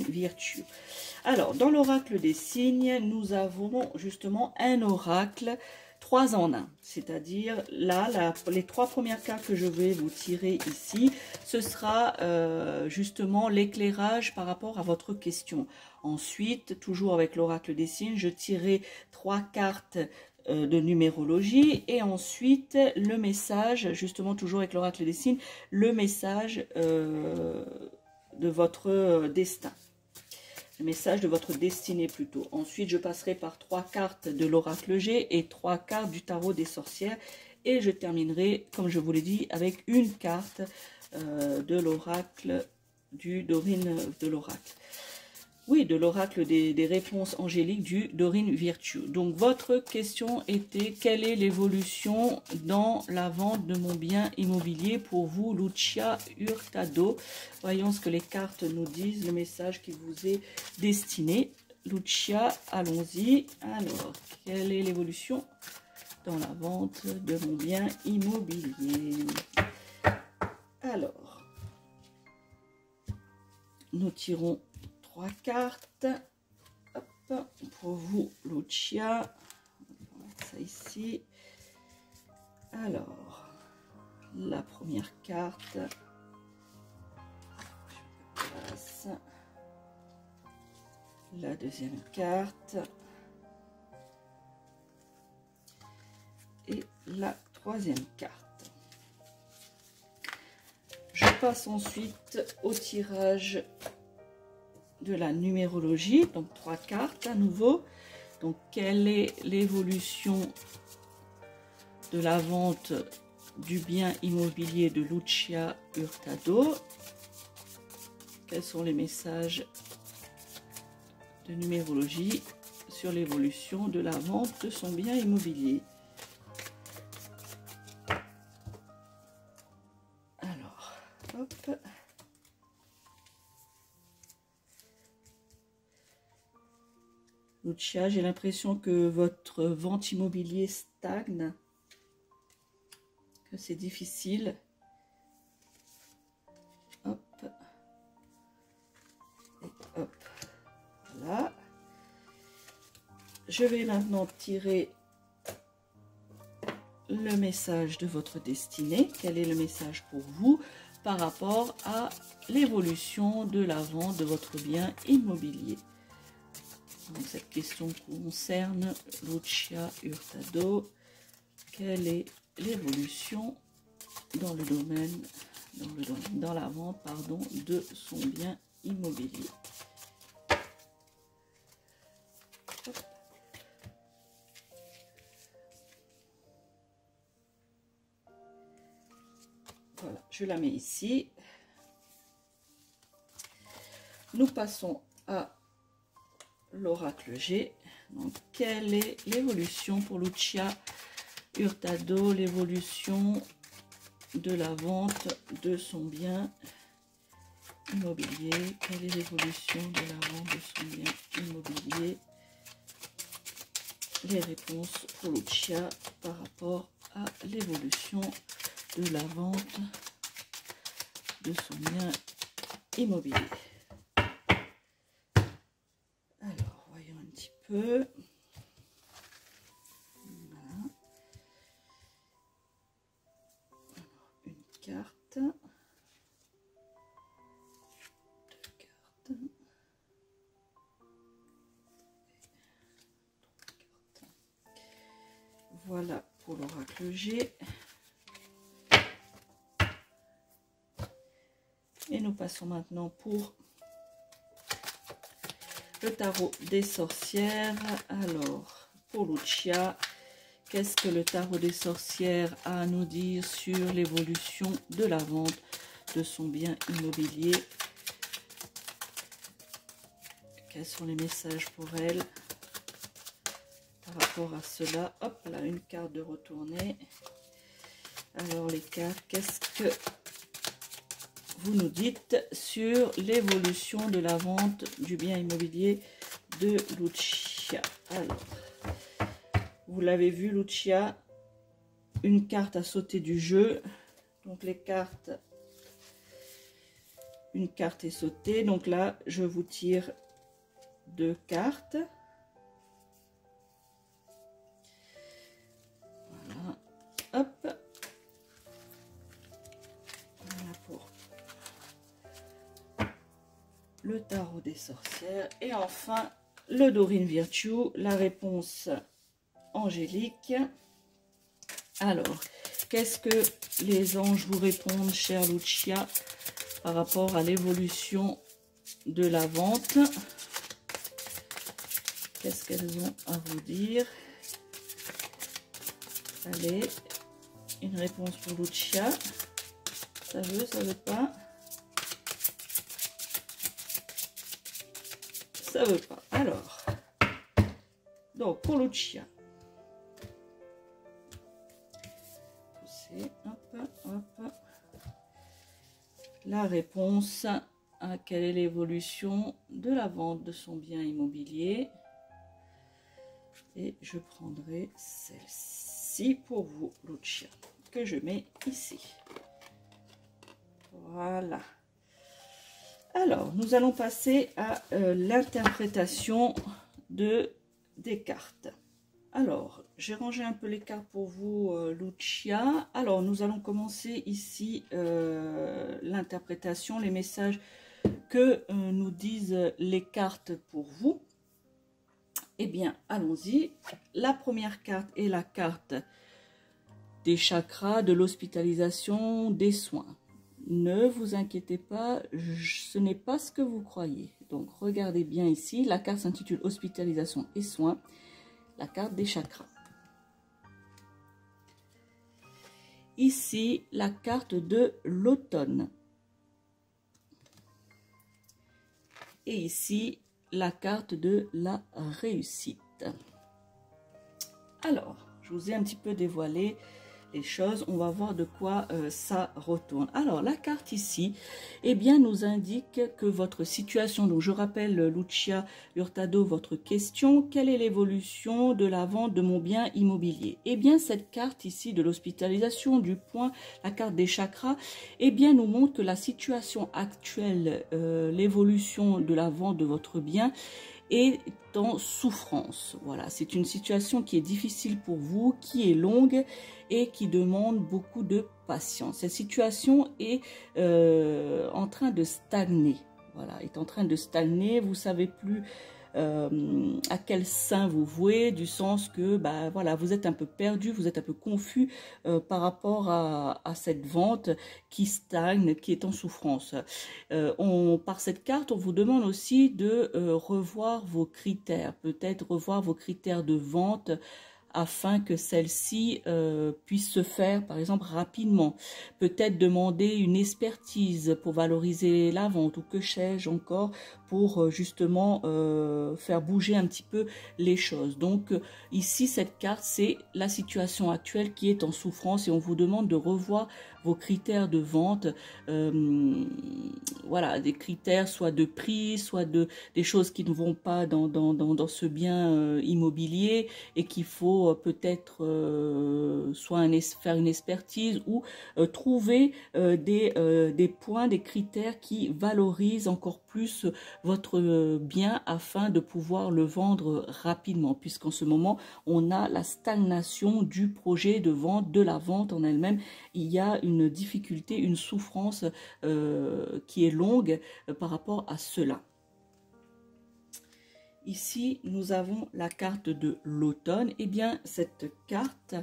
Virtue. Alors, dans l'oracle des signes, nous avons justement un oracle 3 en 1. C'est-à-dire, là, les 3 premières cartes que je vais vous tirer ici, ce sera justement l'éclairage par rapport à votre question. Ensuite, toujours avec l'oracle des signes, je tirerai 3 cartes de numérologie et ensuite le message, justement toujours avec l'oracle des signes, le message de votre destin. Le message de votre destinée plutôt. Ensuite, je passerai par 3 cartes de l'oracle G et 3 cartes du tarot des sorcières. Et je terminerai, comme je vous l'ai dit, avec une carte de l'oracle du Dorine de l'oracle. Oui, de l'oracle des réponses angéliques du Dorine Virtue. Donc, votre question était, quelle est l'évolution dans la vente de mon bien immobilier pour vous, Lucia Hurtado? Voyons ce que les cartes nous disent, le message qui vous est destiné. Lucia, allons-y. Alors, quelle est l'évolution dans la vente de mon bien immobilier? Alors, nous tirons 3 cartes. Hop, pour vous, Lucia. On va mettre ça ici. Alors, la première carte. Je passe. La deuxième carte. Et la troisième carte. Je passe ensuite au tirage de la numérologie, donc 3 cartes à nouveau. Donc, quelle est l'évolution de la vente du bien immobilier de Lucia Hurtado? Quels sont les messages de numérologie sur l'évolution de la vente de son bien immobilier? Alors, hop. Lucia, j'ai l'impression que votre vente immobilier stagne, que c'est difficile. Hop. Et hop. Voilà. Je vais maintenant tirer le message de votre destinée. Quel est le message pour vous par rapport à l'évolution de la vente de votre bien immobilier? Donc, cette question concerne Lucia Hurtado. Quelle est l'évolution dans le domaine, dans la vente, pardon, de son bien immobilier? Hop. Voilà, je la mets ici. Nous passons à l'oracle G. Donc, quelle est l'évolution pour Lucia Hurtado, l'évolution de la vente de son bien immobilier? Quelle est l'évolution de la vente de son bien immobilier? Les réponses pour Lucia par rapport à l'évolution de la vente de son bien immobilier. Alors, voyons un petit peu. Voilà. Alors, une carte. 2 cartes. Et 3 cartes. Voilà pour l'oracle G. Et nous passons maintenant pour le tarot des sorcières. Alors, pour Lucia, qu'est-ce que le tarot des sorcières a à nous dire sur l'évolution de la vente de son bien immobilier? Quels sont les messages pour elle par rapport à cela? Hop, là, une carte de retournée. Alors, les cartes, qu'est-ce que vous nous dites sur l'évolution de la vente du bien immobilier de Lucia? Alors, vous l'avez vu, Lucia, une carte a sauté du jeu. Donc, les cartes Une carte est sautée. Donc là, je vous tire 2 cartes. Voilà. Hop. Voilà pour le tarot des sorcières. Et enfin, le Dorine Virtue, la réponse angélique. Alors, qu'est-ce que les anges vous répondent, chère Lucia, par rapport à l'évolution de la vente? Qu'est-ce qu'elles ont à vous dire? Allez, une réponse pour Lucia. Ça veut pas? Ça veut pas. Alors, donc pour Lucia. Hop, hop. La réponse à quelle est l'évolution de la vente de son bien immobilier. Et je prendrai celle-ci pour vous, Lucia, que je mets ici. Voilà. Alors, nous allons passer à l'interprétation des cartes. Alors, j'ai rangé un peu les cartes pour vous, Lucia. Alors, nous allons commencer ici l'interprétation, les messages que nous disent les cartes pour vous. Eh bien, allons-y. La première carte est la carte des chakras, de l'hospitalisation, des soins. Ne vous inquiétez pas, ce n'est pas ce que vous croyez. Donc, regardez bien ici. La carte s'intitule Hospitalisation et soins. La carte des chakras. Ici, la carte de l'automne. Et ici, la carte de la réussite. Alors, je vous ai un petit peu dévoilé les choses. On va voir de quoi ça retourne. Alors, la carte ici, eh bien, nous indique que votre situation, donc je rappelle, Lucia Hurtado, votre question, quelle est l'évolution de la vente de mon bien immobilier? Eh bien, cette carte ici de l'hospitalisation, du point, la carte des chakras, eh bien, nous montre que la situation actuelle, l'évolution de la vente de votre bien est en souffrance. Voilà, c'est une situation qui est difficile pour vous, qui est longue et qui demande beaucoup de patience. Cette situation est en train de stagner. Voilà, est en train de stagner. Vous savez plus à quel sein vous vouez, du sens que bah, voilà, vous êtes un peu perdu, vous êtes un peu confus par rapport à cette vente qui stagne, qui est en souffrance. Par cette carte, on vous demande aussi de revoir vos critères, peut-être revoir vos critères de vente afin que celle-ci puisse se faire, par exemple, rapidement. Peut-être demander une expertise pour valoriser la vente ou que sais-je encore pour justement faire bouger un petit peu les choses. Donc ici, cette carte, c'est la situation actuelle qui est en souffrance et on vous demande de revoir vos critères de vente, voilà, des critères soit de prix, soit des choses qui ne vont pas dans ce bien immobilier et qu'il faut peut-être soit faire une expertise ou trouver des points, des critères qui valorisent encore plus votre bien afin de pouvoir le vendre rapidement, puisqu'en ce moment, on a la stagnation du projet de vente, de la vente en elle-même. Il y a une difficulté, une souffrance qui est longue par rapport à cela. Ici, nous avons la carte de l'automne. Eh bien, cette carte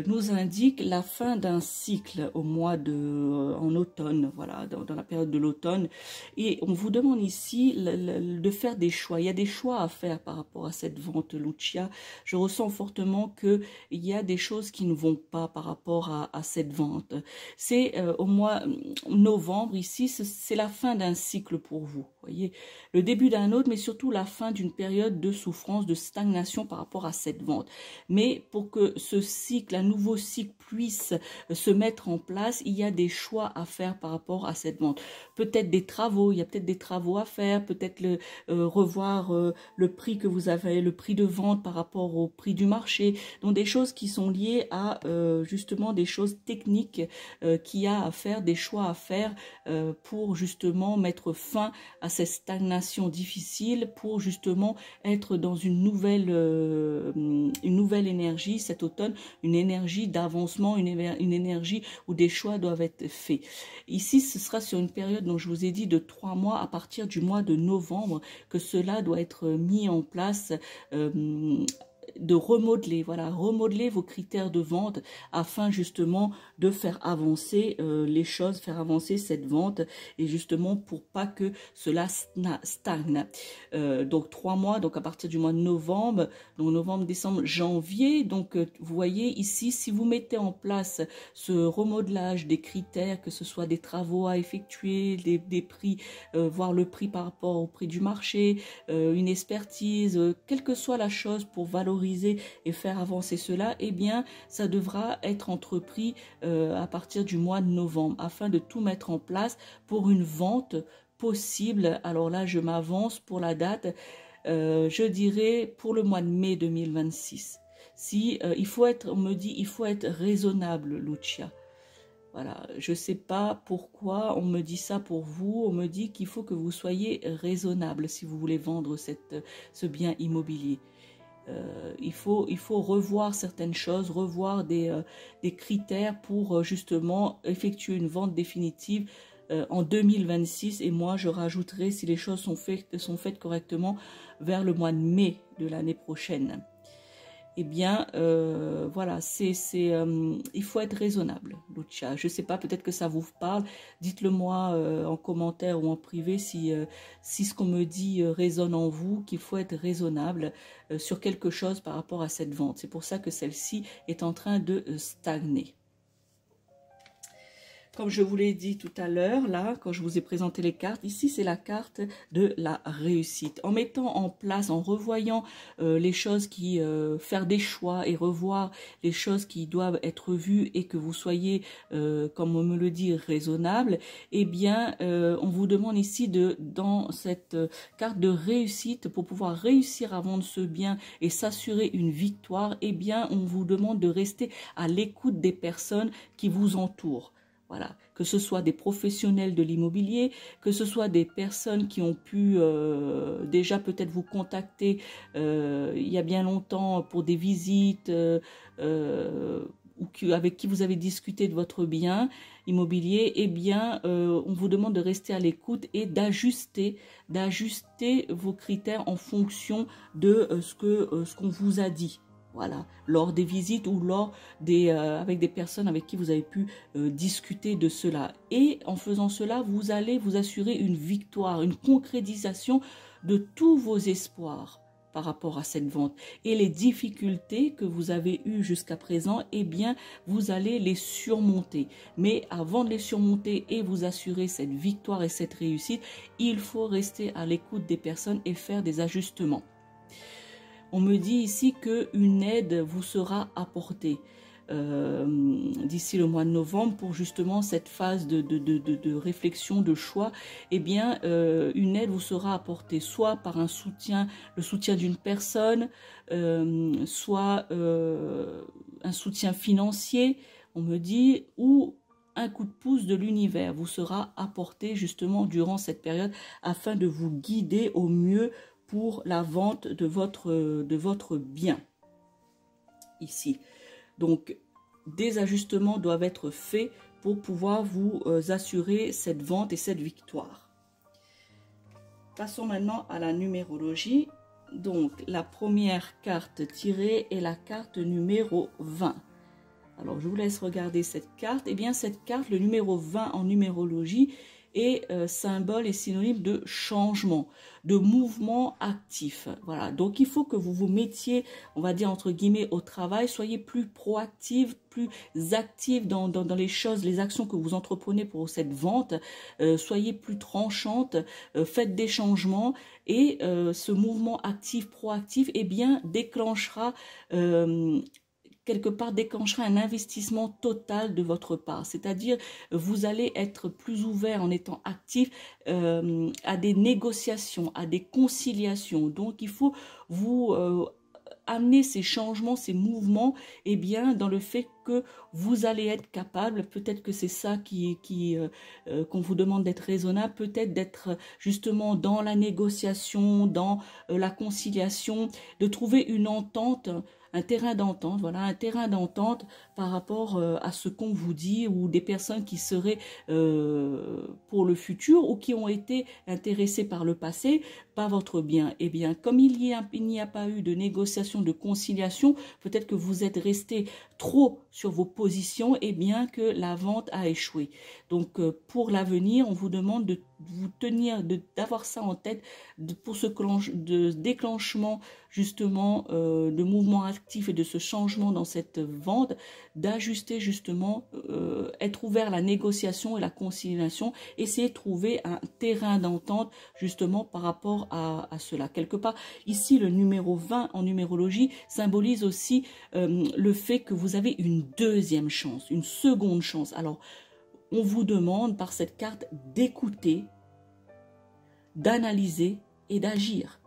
nous indique la fin d'un cycle au mois en automne, voilà, dans la période de l'automne. Et on vous demande ici de faire des choix. Il y a des choix à faire par rapport à cette vente, Lucia. Je ressens fortement qu'il y a des choses qui ne vont pas par rapport à cette vente. C'est au mois novembre, ici, c'est la fin d'un cycle pour vous. Voyez, le début d'un autre, mais surtout la fin d'une période de souffrance, de stagnation par rapport à cette vente. Mais pour que ce cycle un nouveau cycle puisse se mettre en place, il y a des choix à faire par rapport à cette vente. Peut-être des travaux, il y a peut-être des travaux à faire, peut-être revoir le prix que vous avez, le prix de vente par rapport au prix du marché. Donc des choses qui sont liées à justement des choses techniques qu'il y a à faire, des choix à faire pour justement mettre fin à cette stagnation difficile, pour justement être dans une nouvelle énergie cet automne, une énergie d'avancement, une énergie où des choix doivent être faits. Ici, ce sera sur une période dont je vous ai dit de 3 mois à partir du mois de novembre que cela doit être mis en place. De remodeler, voilà, remodeler vos critères de vente afin justement de faire avancer les choses, faire avancer cette vente et justement pour pas que cela stagne. Donc 3 mois, donc à partir du mois de novembre, donc novembre, décembre, janvier. Donc vous voyez ici, si vous mettez en place ce remodelage des critères, que ce soit des travaux à effectuer, des prix, voir le prix par rapport au prix du marché, une expertise, quelle que soit la chose pour valoriser et faire avancer cela, eh bien, ça devra être entrepris à partir du mois de novembre afin de tout mettre en place pour une vente possible. Alors là, je m'avance pour la date, je dirais pour le mois de mai 2026. Si il faut être, on me dit, il faut être raisonnable, Lucia. Voilà, je ne sais pas pourquoi on me dit ça pour vous. On me dit qu'il faut que vous soyez raisonnable si vous voulez vendre ce bien immobilier. Il faut revoir certaines choses, revoir des critères pour justement effectuer une vente définitive en 2026. Et moi, je rajouterai, si les choses sont faites correctement, vers le mois de mai de l'année prochaine. Eh bien, voilà, il faut être raisonnable, Lucia. Je ne sais pas, peut-être que ça vous parle. Dites-le moi en commentaire ou en privé si ce qu'on me dit résonne en vous, qu'il faut être raisonnable sur quelque chose par rapport à cette vente. C'est pour ça que celle-ci est en train de stagner. Comme je vous l'ai dit tout à l'heure, là, quand je vous ai présenté les cartes, ici, c'est la carte de la réussite. En mettant en place, en revoyant les choses faire des choix et revoir les choses qui doivent être vues et que vous soyez, comme on me le dit, raisonnable, eh bien, on vous demande ici dans cette carte de réussite, pour pouvoir réussir à vendre ce bien et s'assurer une victoire, eh bien, on vous demande de rester à l'écoute des personnes qui vous entourent. Voilà, que ce soit des professionnels de l'immobilier, que ce soit des personnes qui ont pu déjà peut-être vous contacter il y a bien longtemps pour des visites ou avec qui vous avez discuté de votre bien immobilier, eh bien, on vous demande de rester à l'écoute et d'ajuster vos critères en fonction de ce qu'on vous a dit. Voilà, lors des visites ou lors avec des personnes avec qui vous avez pu discuter de cela. Et en faisant cela, vous allez vous assurer une victoire, une concrétisation de tous vos espoirs par rapport à cette vente. Et les difficultés que vous avez eues jusqu'à présent, eh bien, vous allez les surmonter. Mais avant de les surmonter et vous assurer cette victoire et cette réussite, il faut rester à l'écoute des personnes et faire des ajustements. On me dit ici qu'une aide vous sera apportée d'ici le mois de novembre pour justement cette phase de réflexion, de choix. Eh bien, une aide vous sera apportée soit par le soutien d'une personne, soit un soutien financier, on me dit, ou un coup de pouce de l'univers vous sera apporté justement durant cette période afin de vous guider au mieux pour la vente de votre bien ici. Donc, des ajustements doivent être faits pour pouvoir vous assurer cette vente et cette victoire. Passons maintenant à la numérologie. Donc, la première carte tirée est la carte numéro 20. Alors, je vous laisse regarder cette carte. Eh bien, cette carte, le numéro 20 en numérologie, est symbole et synonyme de changement, de mouvement actif. Voilà, donc il faut que vous vous mettiez, on va dire entre guillemets, au travail, soyez plus proactive, plus active dans les choses, les actions que vous entreprenez pour cette vente, soyez plus tranchante, faites des changements et ce mouvement actif, proactif, eh bien déclenchera quelque part déclenchera un investissement total de votre part. C'est-à-dire, vous allez être plus ouvert en étant actif à des négociations, à des conciliations. Donc, il faut vous amener ces changements, ces mouvements, eh bien, dans le fait que vous allez être capable, peut-être que c'est ça qu'on vous demande d'être raisonnable, peut-être d'être justement dans la négociation, dans la conciliation, de trouver une entente, un terrain d'entente, voilà, un terrain d'entente par rapport à ce qu'on vous dit, ou des personnes qui seraient pour le futur ou qui ont été intéressées par le passé, par votre bien. Eh bien, comme il n'y a pas eu de négociation, de conciliation, peut-être que vous êtes resté trop sur vos positions, et bien que la vente a échoué. Donc, pour l'avenir, on vous demande de vous tenir, d'avoir ça en tête pour ce déclenchement justement de mouvements actifs et de ce changement dans cette vente, d'ajuster justement, être ouvert à la négociation et la conciliation, essayer de trouver un terrain d'entente justement par rapport à cela. Quelque part, ici, le numéro 20 en numérologie symbolise aussi le fait que vous avez une deuxième chance, une seconde chance. Alors, on vous demande par cette carte d'écouter, d'analyser et d'agir.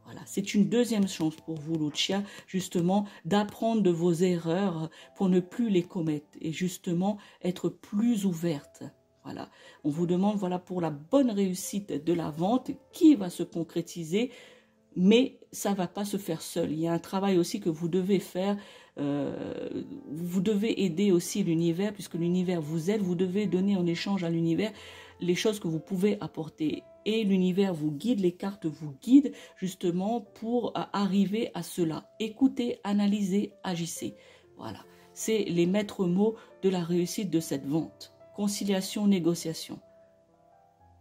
Voilà, c'est une deuxième chance pour vous, Lucia, justement, d'apprendre de vos erreurs pour ne plus les commettre et justement être plus ouverte. Voilà, on vous demande, voilà, pour la bonne réussite de la vente qui va se concrétiser, mais ça ne va pas se faire seul. Il y a un travail aussi que vous devez faire. Vous devez aider aussi l'univers, puisque l'univers vous aide. Vous devez donner en échange à l'univers les choses que vous pouvez apporter. Et l'univers vous guide, les cartes vous guident justement pour arriver à cela. Écoutez, analysez, agissez. Voilà, c'est les maîtres mots de la réussite de cette vente. Conciliation, négociation.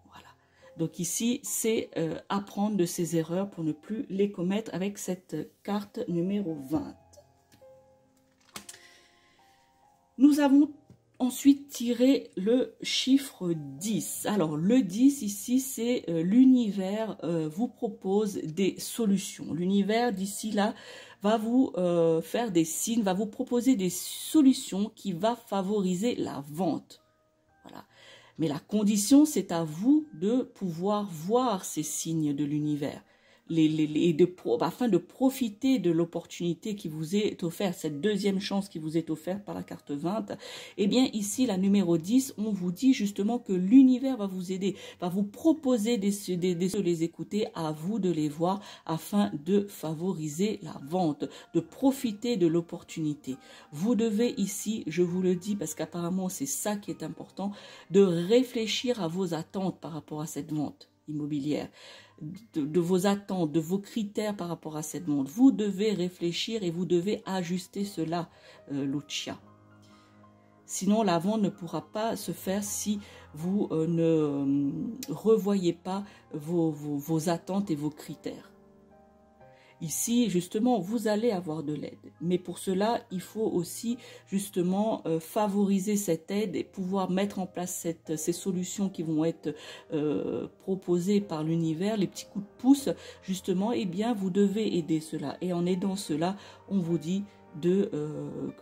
Voilà. Donc ici, c'est apprendre de ses erreurs pour ne plus les commettre avec cette carte numéro 20. Nous avons ensuite tiré le chiffre 10. Alors, le 10 ici, c'est l'univers vous propose des solutions. L'univers d'ici là va vous faire des signes, va vous proposer des solutions qui vont favoriser la vente. Voilà. Mais la condition, c'est à vous de pouvoir voir ces signes de l'univers. Afin de profiter de l'opportunité qui vous est offerte, cette deuxième chance qui vous est offerte par la carte 20, eh bien ici, la numéro 10, on vous dit justement que l'univers va vous aider, va vous proposer de les écouter, à vous de les voir afin de favoriser la vente, de profiter de l'opportunité. Vous devez ici, je vous le dis parce qu'apparemment c'est ça qui est important, de réfléchir à vos attentes par rapport à cette vente immobilière. De vos attentes, de vos critères par rapport à cette vente. Vous devez réfléchir et vous devez ajuster cela, Lucia. Sinon, la vente ne pourra pas se faire si vous ne revoyez pas vos attentes et vos critères. Ici, justement, vous allez avoir de l'aide. Mais pour cela, il faut aussi, justement, favoriser cette aide et pouvoir mettre en place ces solutions qui vont être proposées par l'univers, les petits coups de pouce, justement, eh bien, vous devez aider cela. Et en aidant cela, on vous dit que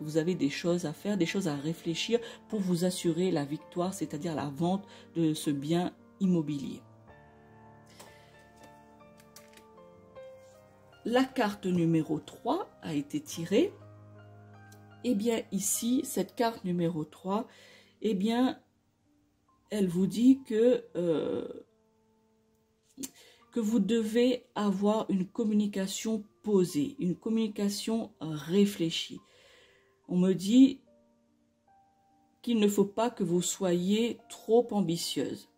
vous avez des choses à faire, des choses à réfléchir pour vous assurer la victoire, c'est-à-dire la vente de ce bien immobilier. La carte numéro 3 a été tirée. Eh bien, ici, cette carte numéro 3, eh bien, elle vous dit que vous devez avoir une communication posée, une communication réfléchie. On me dit qu'il ne faut pas que vous soyez trop ambitieuse.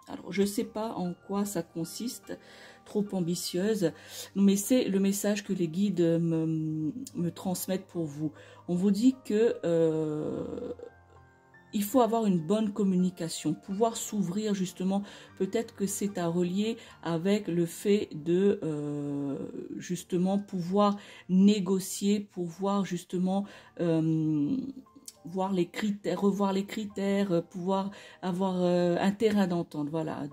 Alors, je ne sais pas en quoi ça consiste, trop ambitieuse, mais c'est le message que les guides me transmettent pour vous. On vous dit que il faut avoir une bonne communication, pouvoir s'ouvrir justement, peut-être que c'est à relier avec le fait de justement pouvoir négocier, pouvoir justement voir les critères, revoir les critères, pouvoir avoir un terrain d'entente, voilà,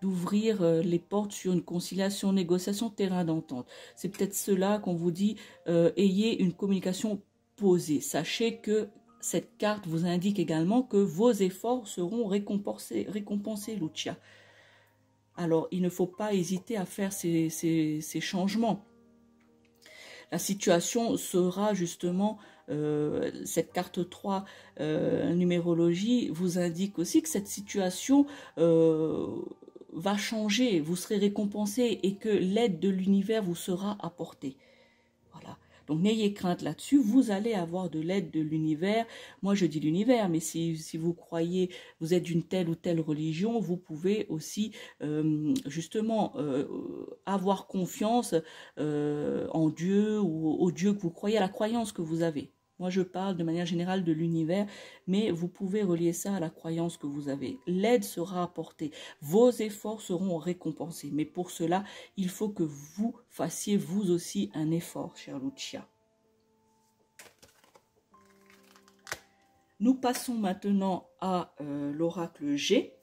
d'ouvrir les portes sur une conciliation, négociation, terrain d'entente. C'est peut-être cela qu'on vous dit, ayez une communication posé. Sachez que cette carte vous indique également que vos efforts seront récompensés, Lucia. Alors, il ne faut pas hésiter à faire ces changements. La situation sera justement, cette carte 3 numérologie vous indique aussi que cette situation va changer, vous serez récompensé et que l'aide de l'univers vous sera apportée. Voilà. Donc n'ayez crainte là-dessus, vous allez avoir de l'aide de l'univers. Moi je dis l'univers, mais si vous croyez, vous êtes d'une telle ou telle religion, vous pouvez aussi justement avoir confiance en Dieu ou au Dieu que vous croyez, à la croyance que vous avez. Moi je parle de manière générale de l'univers, mais vous pouvez relier ça à la croyance que vous avez. L'aide sera apportée, vos efforts seront récompensés, mais pour cela, il faut que vous fassiez vous aussi un effort, chère Lucia. Nous passons maintenant à l'oracle G.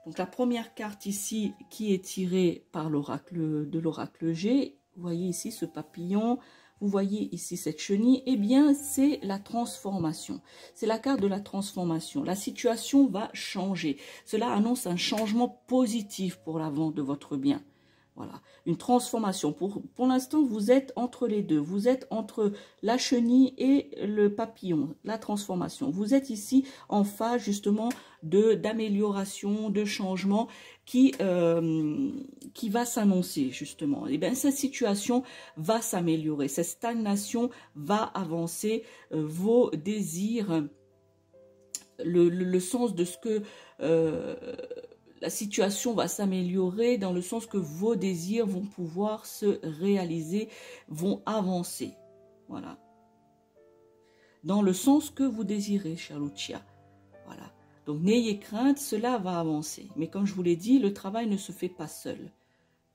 Donc la première carte ici qui est tirée par l'oracle de l'oracle G, vous voyez ici ce papillon, vous voyez ici cette chenille, eh bien c'est la transformation. C'est la carte de la transformation. La situation va changer. Cela annonce un changement positif pour la vente de votre bien. Voilà, une transformation. Pour l'instant, vous êtes entre les deux. Vous êtes entre la chenille et le papillon, la transformation. Vous êtes ici en phase justement d'amélioration, de changement qui va s'annoncer justement. Et bien, cette situation va s'améliorer. Cette stagnation va avancer. Vos désirs, le sens de ce que... la situation va s'améliorer dans le sens que vos désirs vont pouvoir se réaliser, vont avancer. Voilà. Dans le sens que vous désirez, chère Lucia. Voilà. Donc, n'ayez crainte, cela va avancer. Mais comme je vous l'ai dit, le travail ne se fait pas seul.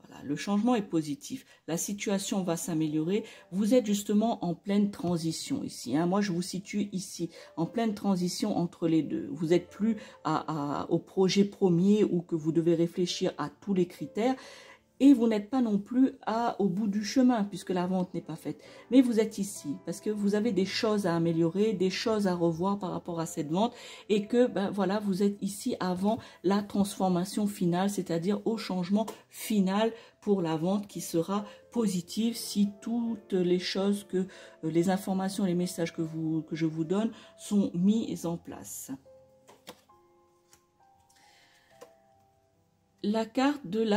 Voilà, le changement est positif. La situation va s'améliorer. Vous êtes justement en pleine transition ici. Hein. Moi, je vous situe ici, en pleine transition entre les deux. Vous n'êtes plus au projet premier où que vous devez réfléchir à tous les critères. Et vous n'êtes pas non plus au bout du chemin puisque la vente n'est pas faite. Mais vous êtes ici parce que vous avez des choses à améliorer, des choses à revoir par rapport à cette vente. Et que ben, voilà, vous êtes ici avant la transformation finale, c'est-à-dire au changement final pour la vente qui sera positive si toutes les choses, les informations, les messages que je vous donne sont mis en place. La carte de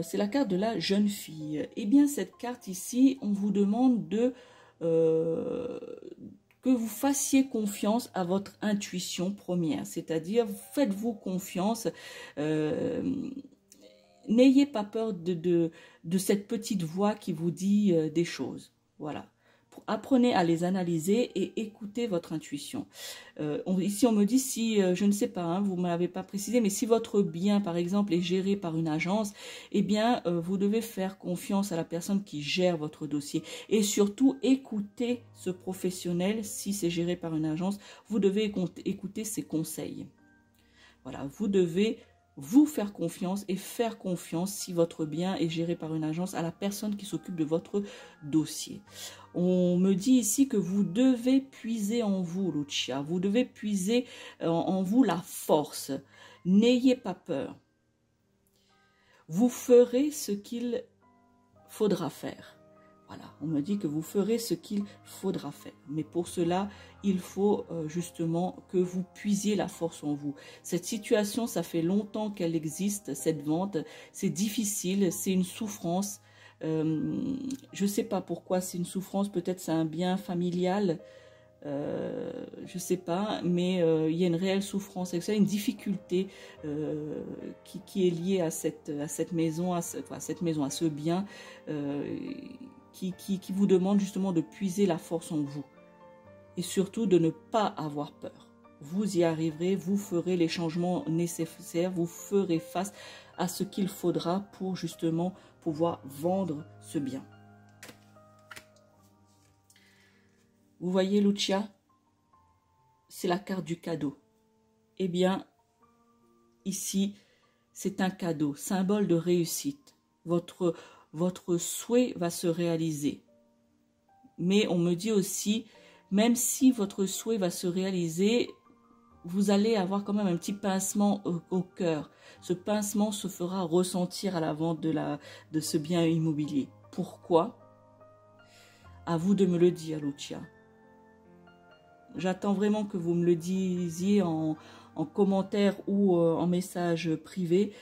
c'est la carte de la jeune fille. Eh bien, cette carte ici, on vous demande que vous fassiez confiance à votre intuition première. C'est-à-dire, faites-vous confiance. N'ayez pas peur de cette petite voix qui vous dit des choses. Voilà. Apprenez à les analyser et écoutez votre intuition. Ici, on me dit, si, je ne sais pas, hein, vous ne m'avez pas précisé, mais si votre bien, par exemple, est géré par une agence, eh bien, vous devez faire confiance à la personne qui gère votre dossier. Et surtout, écoutez ce professionnel, si c'est géré par une agence, vous devez écouter ses conseils. Voilà, vous devez vous faire confiance et faire confiance si votre bien est géré par une agence à la personne qui s'occupe de votre dossier. On me dit ici que vous devez puiser en vous, Lucia. Vous devez puiser en vous la force. N'ayez pas peur. Vous ferez ce qu'il faudra faire. Voilà, on me dit que vous ferez ce qu'il faudra faire. Mais pour cela, il faut justement que vous puisiez la force en vous. Cette situation, ça fait longtemps qu'elle existe, cette vente. C'est difficile, c'est une souffrance. Je ne sais pas pourquoi c'est une souffrance. Peut-être c'est un bien familial. Je ne sais pas, mais il y a une réelle souffrance avec ça, une difficulté qui est liée à cette maison, à ce bien, qui vous demande justement de puiser la force en vous. Et surtout de ne pas avoir peur. Vous y arriverez, vous ferez les changements nécessaires, vous ferez face à ce qu'il faudra pour justement pouvoir vendre ce bien. Vous voyez, Lucia, c'est la carte du cadeau. Eh bien, ici, c'est un cadeau, symbole de réussite. Votre souhait va se réaliser. Mais on me dit aussi même si votre souhait va se réaliser, vous allez avoir quand même un petit pincement au cœur. Ce pincement se fera ressentir à la vente de ce bien immobilier. Pourquoi? À vous de me le dire, Lucia. J'attends vraiment que vous me le disiez en commentaire ou en message privé.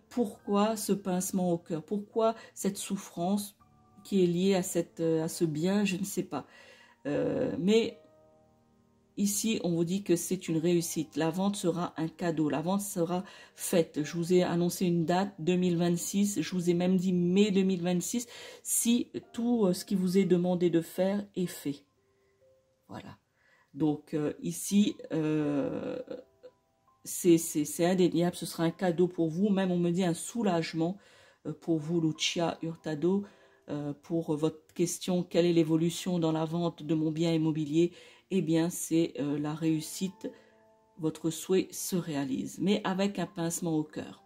Pourquoi ce pincement au cœur? Pourquoi cette souffrance qui est liée à ce bien? Je ne sais pas. Mais ici, on vous dit que c'est une réussite. La vente sera un cadeau. La vente sera faite. Je vous ai annoncé une date, 2026. Je vous ai même dit mai 2026, si tout ce qui vous est demandé de faire est fait. Voilà. Donc ici, c'est indéniable, ce sera un cadeau pour vous, même on me dit un soulagement pour vous, Lucia Hurtado, pour votre question, quelle est l'évolution dans la vente de mon bien immobilier? Eh bien, c'est la réussite, votre souhait se réalise, mais avec un pincement au cœur.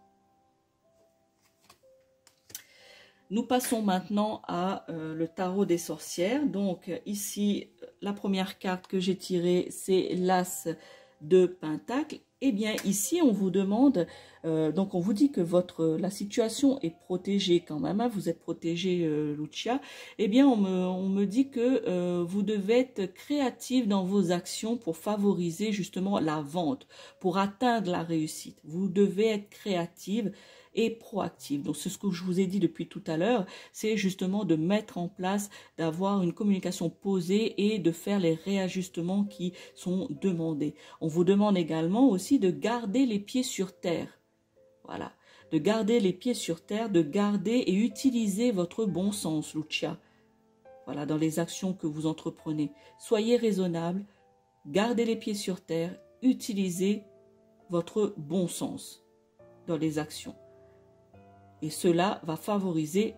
Nous passons maintenant à le tarot des sorcières. Donc ici, la première carte que j'ai tirée, c'est l'As de Pentacle. Eh bien ici, on vous demande, donc on vous dit que la situation est protégée quand même, hein, vous êtes protégée, Lucia. Eh bien, on me dit que vous devez être créative dans vos actions pour favoriser justement la vente, pour atteindre la réussite. Vous devez être créative et proactive. Donc c'est ce que je vous ai dit depuis tout à l'heure, c'est justement de mettre en place, d'avoir une communication posée et de faire les réajustements qui sont demandés. On vous demande également aussi de garder les pieds sur terre. Voilà, de garder les pieds sur terre, de garder et utiliser votre bon sens, Lucia. Voilà, dans les actions que vous entreprenez. Soyez raisonnable, gardez les pieds sur terre, utilisez votre bon sens dans les actions. Et cela va favoriser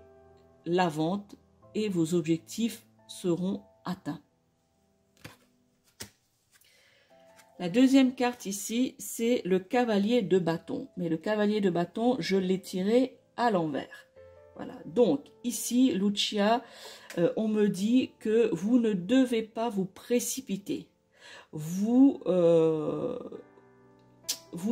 la vente et vos objectifs seront atteints. La deuxième carte ici, c'est le cavalier de bâton. Mais le cavalier de bâton, je l'ai tiré à l'envers. Voilà. Donc ici, Lucia, on me dit que vous ne devez pas vous précipiter. Vous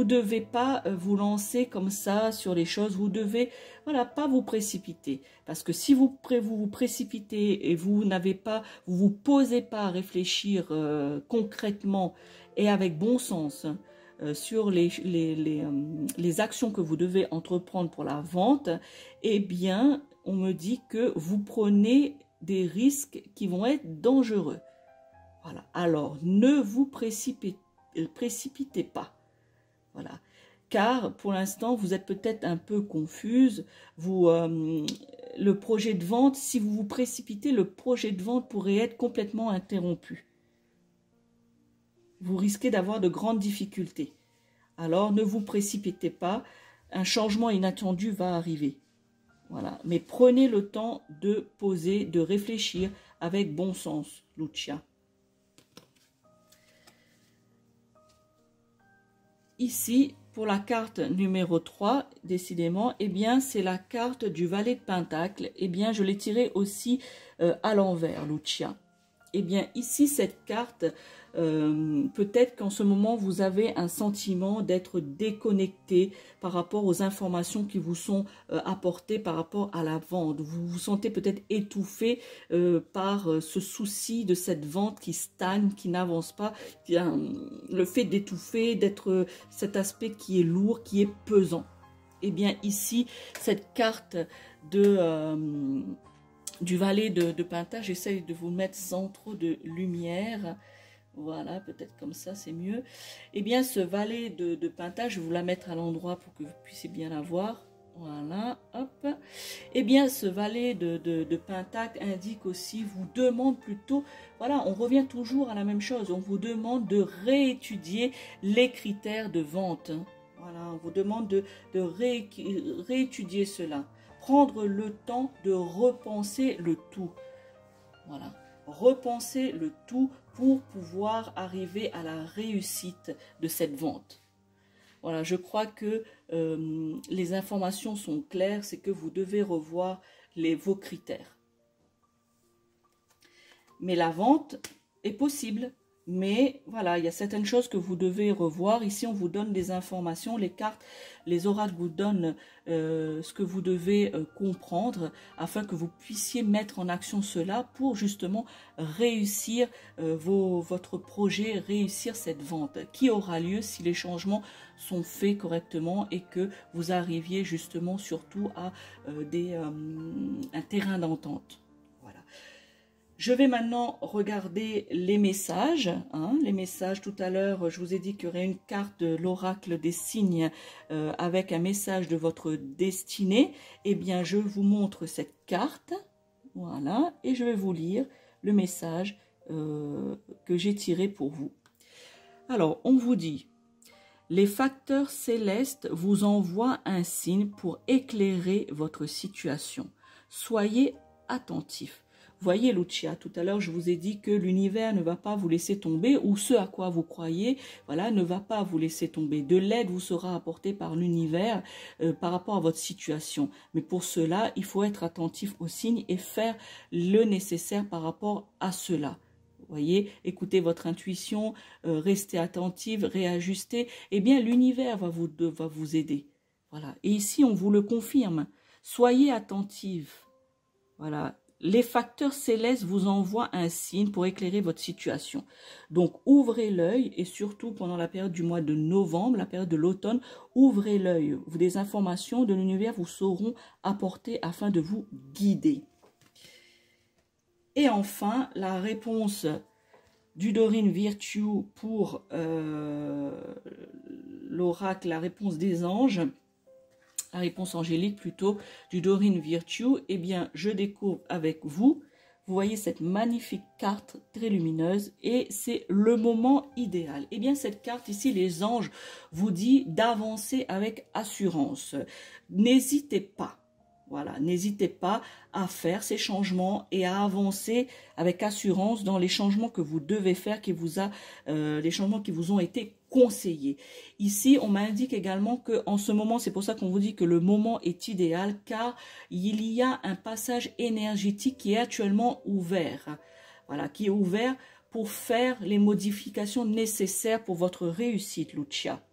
devez pas vous lancer comme ça sur les choses. Vous devez, voilà, pas vous précipiter. Parce que si vous vous précipitez et vous vous posez pas à réfléchir concrètement et avec bon sens sur les actions que vous devez entreprendre pour la vente, eh bien, on me dit que vous prenez des risques qui vont être dangereux. Voilà. Alors, ne vous précipitez pas. Voilà. Car pour l'instant, vous êtes peut-être un peu confuse. Le projet de vente, si vous vous précipitez, le projet de vente pourrait être complètement interrompu. Vous risquez d'avoir de grandes difficultés. Alors, ne vous précipitez pas. Un changement inattendu va arriver. Voilà. Mais prenez le temps de poser, de réfléchir avec bon sens, Lucia. Ici, pour la carte numéro 3, décidément, eh bien, c'est la carte du valet de Pentacle. Eh bien, je l'ai tirée aussi à l'envers, Lucia. Eh bien, ici, cette carte, peut-être qu'en ce moment, vous avez un sentiment d'être déconnecté par rapport aux informations qui vous sont apportées par rapport à la vente. Vous vous sentez peut-être étouffé par ce souci de cette vente qui stagne, qui n'avance pas. Le fait d'étouffer, d'être cet aspect qui est lourd, qui est pesant. Eh bien, ici, cette carte du valet de Pentacle, j'essaye de vous mettre sans trop de lumière. Voilà, peut-être comme ça, c'est mieux. Eh bien, ce valet de Pentacle, je vais vous la mettre à l'endroit pour que vous puissiez bien la voir. Voilà, hop. Eh bien, ce valet de Pentacle indique aussi, vous demande plutôt, voilà, on revient toujours à la même chose. On vous demande de réétudier les critères de vente. Voilà, on vous demande de réétudier cela. Prendre le temps de repenser le tout. Voilà, repenser le tout pour pouvoir arriver à la réussite de cette vente. Voilà, je crois que les informations sont claires, c'est que vous devez revoir vos critères. Mais la vente est possible. Mais voilà, il y a certaines choses que vous devez revoir. Ici, on vous donne des informations. Les cartes, les oracles vous donnent ce que vous devez comprendre afin que vous puissiez mettre en action cela pour justement réussir votre projet, réussir cette vente qui aura lieu si les changements sont faits correctement et que vous arriviez justement surtout à un terrain d'entente. Voilà. Je vais maintenant regarder les messages. Les messages, tout à l'heure, je vous ai dit qu'il y aurait une carte de l'oracle des signes avec un message de votre destinée. Eh bien, je vous montre cette carte. Voilà. Et je vais vous lire le message que j'ai tiré pour vous. Alors, on vous dit, les facteurs célestes vous envoient un signe pour éclairer votre situation. Soyez attentifs. Voyez Lucia, tout à l'heure je vous ai dit que l'univers ne va pas vous laisser tomber ou ce à quoi vous croyez, voilà, ne va pas vous laisser tomber. De l'aide vous sera apportée par l'univers par rapport à votre situation. Mais pour cela, il faut être attentif aux signes et faire le nécessaire par rapport à cela. Voyez, écoutez votre intuition, restez attentive, réajustez. Eh bien, l'univers va vous aider. Voilà. Et ici, on vous le confirme. Soyez attentive. Voilà. Les facteurs célestes vous envoient un signe pour éclairer votre situation. Donc, ouvrez l'œil et surtout pendant la période du mois de novembre, la période de l'automne, ouvrez l'œil. Des informations de l'univers vous seront apportées afin de vous guider. Et enfin, la réponse du Dorine Virtue pour l'oracle, la réponse des anges, la réponse angélique plutôt du Dorine Virtue, eh bien, je découvre avec vous. Vous voyez cette magnifique carte très lumineuse et c'est le moment idéal. Eh bien, cette carte ici, les anges vous dit d'avancer avec assurance. N'hésitez pas. Voilà, n'hésitez pas à faire ces changements et à avancer avec assurance dans les changements que vous devez faire, les changements qui vous ont été conseillés. Ici, on m'indique également que en ce moment, c'est pour ça qu'on vous dit que le moment est idéal, car il y a un passage énergétique qui est actuellement ouvert. Voilà, qui est ouvert pour faire les modifications nécessaires pour votre réussite, Lucia.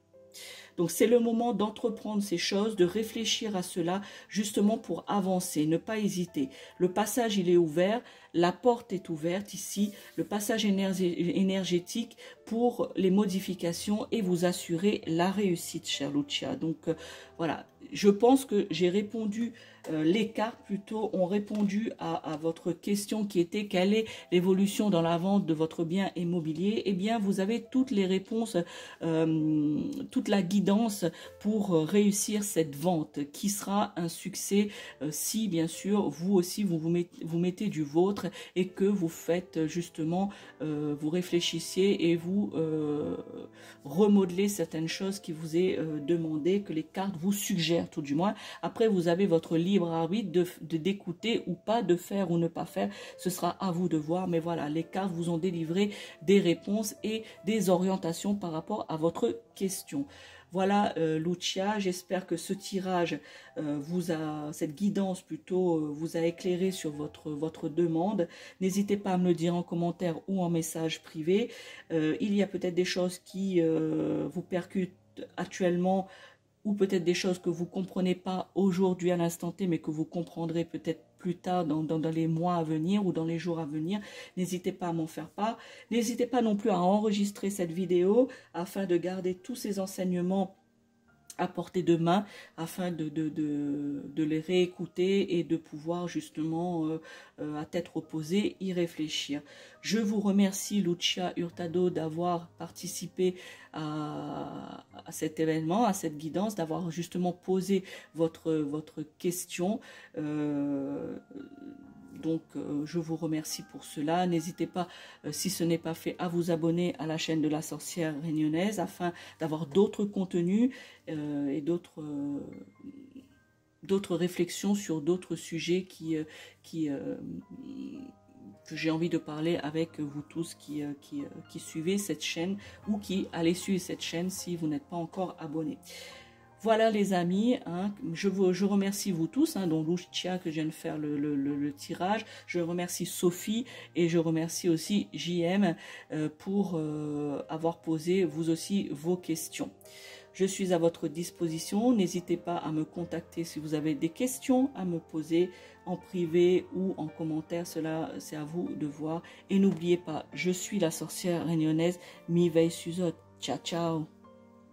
Donc, c'est le moment d'entreprendre ces choses, de réfléchir à cela, justement pour avancer, ne pas hésiter. Le passage, il est ouvert, la porte est ouverte ici, le passage énergétique pour les modifications et vous assurer la réussite, chère Lucia. Donc, voilà, je pense que j'ai répondu, les cartes plutôt ont répondu à votre question qui était quelle est l'évolution dans la vente de votre bien immobilier. Eh bien, vous avez toutes les réponses, toute la guidance pour réussir cette vente qui sera un succès si bien sûr vous aussi vous mettez du vôtre et que vous faites justement, vous réfléchissiez et vous remodelez certaines choses qui vous est demandé, que les cartes vous suggèrent tout du moins. Après, vous avez votre libre arbitre d'écouter ou pas, de faire ou ne pas faire. Ce sera à vous de voir. Mais voilà, les cartes vous ont délivré des réponses et des orientations par rapport à votre question. Voilà Lucia, j'espère que ce tirage cette guidance plutôt vous a éclairé sur votre demande. N'hésitez pas à me le dire en commentaire ou en message privé. Il y a peut-être des choses qui vous percutent actuellement ou peut-être des choses que vous ne comprenez pas aujourd'hui à l'instant T, mais que vous comprendrez peut-être plus tard dans les mois à venir ou dans les jours à venir. N'hésitez pas à m'en faire part. N'hésitez pas non plus à enregistrer cette vidéo afin de garder tous ces enseignements à portée de main afin de les réécouter et de pouvoir justement à tête reposée y réfléchir. Je vous remercie Lucia Hurtado d'avoir participé à cet événement, à cette guidance, d'avoir justement posé votre question. Donc, je vous remercie pour cela. N'hésitez pas, si ce n'est pas fait, à vous abonner à la chaîne de la sorcière réunionnaise afin d'avoir d'autres contenus et d'autres réflexions sur d'autres sujets que j'ai envie de parler avec vous tous qui suivez cette chaîne ou qui allez suivre cette chaîne si vous n'êtes pas encore abonné. Voilà les amis, hein, je remercie vous tous, hein, dont Lucia que je viens de faire le tirage. Je remercie Sophie et je remercie aussi JM pour avoir posé vous aussi vos questions. Je suis à votre disposition, n'hésitez pas à me contacter si vous avez des questions à me poser en privé ou en commentaire, cela c'est à vous de voir. Et n'oubliez pas, je suis la sorcière réunionnaise Mireille Suzot. Ciao, ciao.